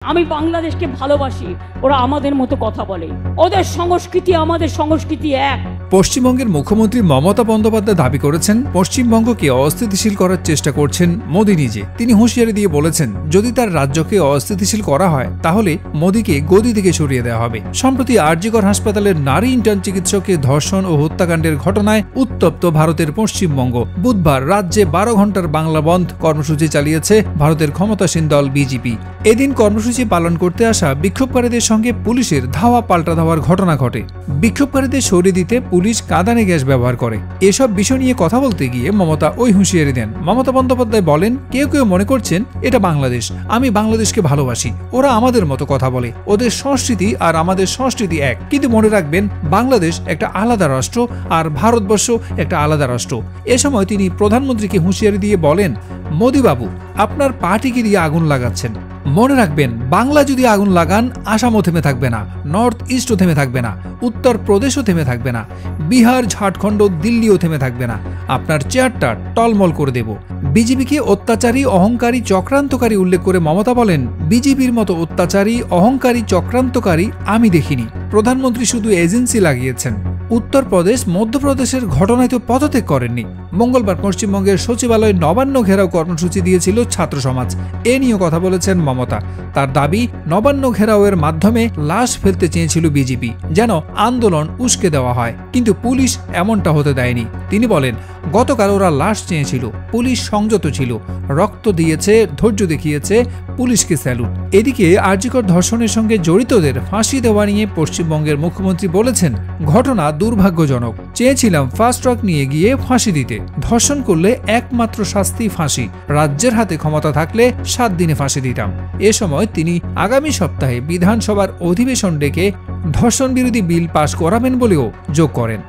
আমি বাংলাদেশকে ভালোবাসি, ওরা আমাদের মতো কথা বলে, ওদের সংস্কৃতি আমাদের সংস্কৃতি এক। পশ্চিমবঙ্গের মুখ্যমন্ত্রী মমতা বন্দ্যোপাধ্যায় দাবি করেছেন পশ্চিমবঙ্গকে অস্থিতিশীল করার চেষ্টা করছেন মোদী নিজে। তিনি হুঁশিয়ারি দিয়ে বলেছেন, যদি তার রাজ্যকে অস্থিতিশীল করা হয় তাহলে মোদীকে গদি থেকে সরিয়ে দেওয়া হবে। সম্প্রতি আরজিকর হাসপাতালের নারী ইন্টার্ন চিকিৎসককে ধর্ষণ ও হত্যাকাণ্ডের ঘটনায় উত্তপ্ত ভারতের পশ্চিমবঙ্গ। বুধবার রাজ্যে 12 ঘন্টার বাংলা বন্ধ কর্মসূচি চালিয়েছে ভারতের ক্ষমতাসীন দল বিজেপি। এদিন কর্মসূচি পালন করতে আসা বিক্ষোভকারীদের সঙ্গে পুলিশের ধাওয়া পাল্টা ধাওয়ার ঘটনা ঘটে। বিক্ষোভকারীদের সরিয়ে দিতে পুলিশ কাঁদানে গ্যাস ব্যবহার করে। এসব বিষয় নিয়ে কথা বলতে গিয়ে মমতা ওই হুঁশিয়ারি দেন। মমতা বন্দ্যোপাধ্যায় বলেন, কেউ কেউ মনে করছেন এটা বাংলাদেশ, আমি বাংলাদেশকে ভালোবাসি, ওরা আমাদের মতো কথা বলে, ওদের সংস্কৃতি আর আমাদের সংস্কৃতি এক। কিন্তু মনে রাখবেন, বাংলাদেশ একটা আলাদা রাষ্ট্র আর ভারতবর্ষ একটা আলাদা রাষ্ট্র। এ সময় তিনি প্রধানমন্ত্রীকে হুঁশিয়ারি দিয়ে বলেন, মোদী বাবু, আপনার পার্টিকে দিয়ে আগুন লাগাচ্ছেন। মনে রাখবেন, বাংলা যদি আগুন লাগান, আসামও থেমে থাকবে না, নর্থ ইস্টও থেমে থাকবে না, উত্তর প্রদেশও থেমে থাকবে না, বিহার, ঝাড়খণ্ড, দিল্লিও থেমে থাকবে না। আপনার চেয়ারটা টলমল করে দেব। বিজেপিকে অত্যাচারী, অহংকারী, চক্রান্তকারী উল্লেখ করে মমতা বলেন, বিজেপির মতো অত্যাচারী, অহংকারী, চক্রান্তকারী আমি দেখিনি। প্রধানমন্ত্রী শুধু এজেন্সি লাগিয়েছেন। উত্তরপ্রদেশ, মধ্যপ্রদেশের ঘটনায় তো পদত্যাগ করেননি। মঙ্গলবার পশ্চিমবঙ্গের সচিবালয় নবান্ন ঘেরাও কর্মসূচি দিয়েছিল ছাত্র সমাজ। এ নিয়ে কথা বলেছেন মমতা। তার দাবি, নবান্ন ঘেরাওয়ের মাধ্যমে লাশ ফেলতে চেয়েছিল বিজেপি, যেন আন্দোলন উস্কে দেওয়া হয়, কিন্তু পুলিশ এমনটা হতে দেয়নি। তিনি বলেন, গতকাল ওরা লাশ চেয়েছিল, পুলিশ সংযত ছিল, রক্ত দিয়েছে, ধৈর্য দেখিয়েছে, পুলিশকে স্যালুট। এদিকে আরজিকর ধর্ষণের সঙ্গে জড়িতদের ফাঁসি দেওয়া নিয়ে পশ্চিমবঙ্গের মুখ্যমন্ত্রী বলেছেন, ঘটনা দুর্ভাগ্যজনক, চেয়েছিলাম ফাস্ট ট্র্যাক নিয়ে গিয়ে ফাঁসি দিতে। ধর্ষণ করলে একমাত্র শাস্তি ফাঁসি, রাজ্যের হাতে ক্ষমতা থাকলে 7 দিনে ফাঁসি দিতাম। এ সময় তিনি আগামী সপ্তাহে বিধানসভার অধিবেশন ডেকে ধর্ষণ বিরোধী বিল পাশ করাবেন বলেও যোগ করেন।